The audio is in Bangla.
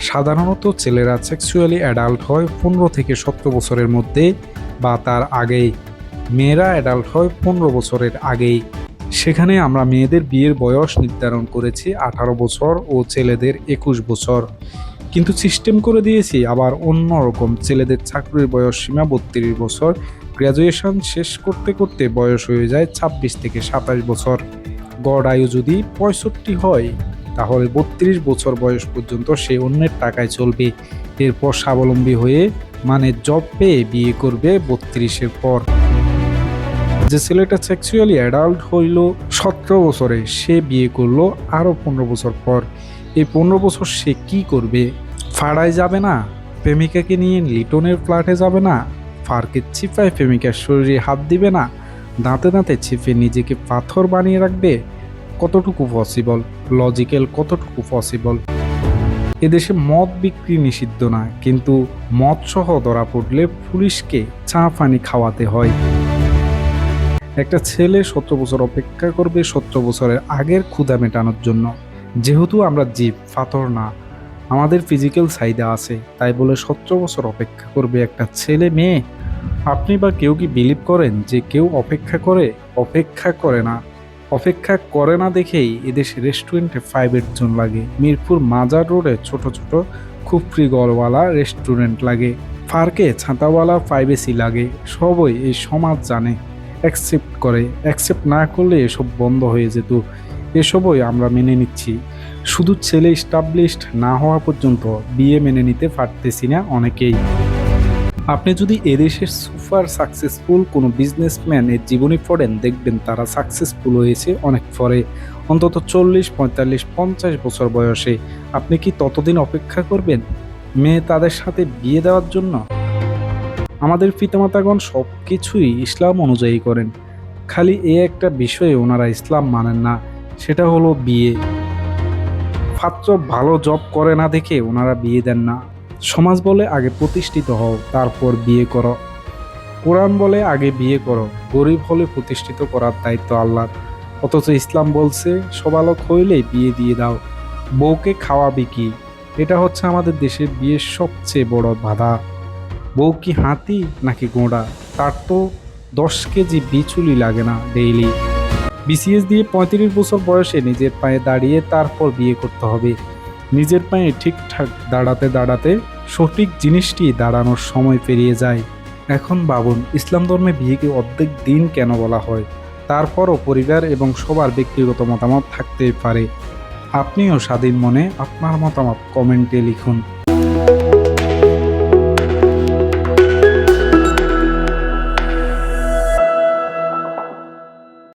সাধারণত ছেলেরা সেক্সুয়ালি অ্যাডাল্ট হয় 15 থেকে 17 বছরের মধ্যে বা তার আগেই, মেয়েরা অ্যাডাল্ট হয় 15 বছরের আগেই। সেখানে আমরা মেয়েদের বিয়ের বয়স নির্ধারণ করেছি 18 বছর ও ছেলেদের 21 বছর। কিন্তু সিস্টেম করে দিয়েছি আবার অন্যরকম, ছেলেদের চাকরির বয়স সীমা 32 বছর, গ্র্যাজুয়েশন শেষ করতে করতে বয়স হয়ে যায় 26 থেকে 27 বছর। গড় আয়ু যদি 65 হয় তাহলে 32 বছর বয়স পর্যন্ত সে অন্যের টাকায় চলবে। এরপর স্বাবলম্বী হয়ে মানে জব পেয়ে বিয়ে করবে 32-এর পর। যে ছেলেটা সেক্সুয়ালি অ্যাডাল্ট হইল 17 বছরে, সে বিয়ে করলো আরও 15 বছর পর। এই 15 বছর সে কি করবে? ফাড়ায় যাবে না? প্রেমিকাকে নিয়ে লিটনের ফ্ল্যাটে যাবে না? ফারকে চিপায় প্রেমিকার শরীরে হাত দিবে না? দাঁতে দাঁতে চিপে নিজেকে পাথর বানিয়ে রাখবে? কতটুকু পসিবল? লজিক্যাল কতটুকু পসিবল? এদেশে মদ বিক্রি নিষিদ্ধ না, কিন্তু মদ সহ ধরা পড়লে পুলিশকে চা পানি খাওয়াতে হয়। একটা ছেলে 17 বছর অপেক্ষা করবে 17 বছরের আগের ক্ষুধা মেটানোর জন্য। যেহেতু আমরা জীব, পাথর না, আমাদের ফিজিক্যাল চাহিদা আছে, তাই বলে 17 বছর অপেক্ষা করবে একটা ছেলে মেয়ে? আপনি বা কেউ কি বিলিভ করেন যে কেউ অপেক্ষা করে? অপেক্ষা করে না। অপেক্ষা করে না দেখেই এদেশে রেস্টুরেন্টে 5 জোন লাগে, মিরপুর মাজার রোডে ছোট ছোট খুপড়ি গলওয়ালা রেস্টুরেন্ট লাগে, পার্কে ছাতাওয়ালা 5 লাগে। সবই এই সমাজ জানে, অ্যাকসেপ্ট করে। অ্যাকসেপ্ট না করলে এসব বন্ধ হয়ে যেত। এসবই আমরা মেনে নিচ্ছি। শুধু ছেলে এস্টাবলিশড না হওয়া পর্যন্ত বিয়ে মেনে নিতে পারতেছি না অনেকেই। আপনি যদি এদেশের সুপার সাকসেসফুল কোনো বিজনেসম্যানের জীবনী পড়েন, দেখবেন তারা সাকসেসফুল হয়েছে অনেক পরে, অন্তত 40, 45, 50 বছর বয়সে। আপনি কি ততদিন অপেক্ষা করবেন মেয়ে তাদের সাথে বিয়ে দেওয়ার জন্য? আমাদের পিতামাতাগণ সব কিছুই ইসলাম অনুযায়ী করেন, খালি একটা বিষয়ে ওনারা ইসলাম মানেন না, সেটা হলো বিয়ে। পাত্র ভালো জব করে না দেখে ওনারা বিয়ে দেন না। সমাজ বলে আগে প্রতিষ্ঠিত হও, তারপর বিয়ে করো। কোরআন বলে আগে বিয়ে করো, গরিব হলে প্রতিষ্ঠিত করার দায়িত্ব আল্লাহর। অথচ ইসলাম বলছে সবালক হইলেই বিয়ে দিয়ে দাও। বউকে খাওয়াবি কি? এটা হচ্ছে আমাদের দেশের বিয়ের সবচেয়ে বড় বাধা। বউ কি হাতি নাকি ঘোড়া? তার তো 10 কেজি বিচুলি লাগে না ডেইলি। বিসিএস দিয়ে 35 বছর বয়সে নিজের পায়ে দাঁড়িয়ে তারপর বিয়ে করতে হবে। নিজের পায়ে ঠিকঠাক দাঁড়াতে দাঁড়াতে সঠিক জিনিসটি দাঁড়ানোর সময় পেরিয়ে যায়। এখন ভাবুন, ইসলাম ধর্মে বিয়েকে অর্ধেক দিন কেন বলা হয়? তারপরও পরিবার এবং সবার ব্যক্তিগত মতামত থাকতেই পারে। আপনিও স্বাধীন মনে আপনার মতামত কমেন্টে লিখুন।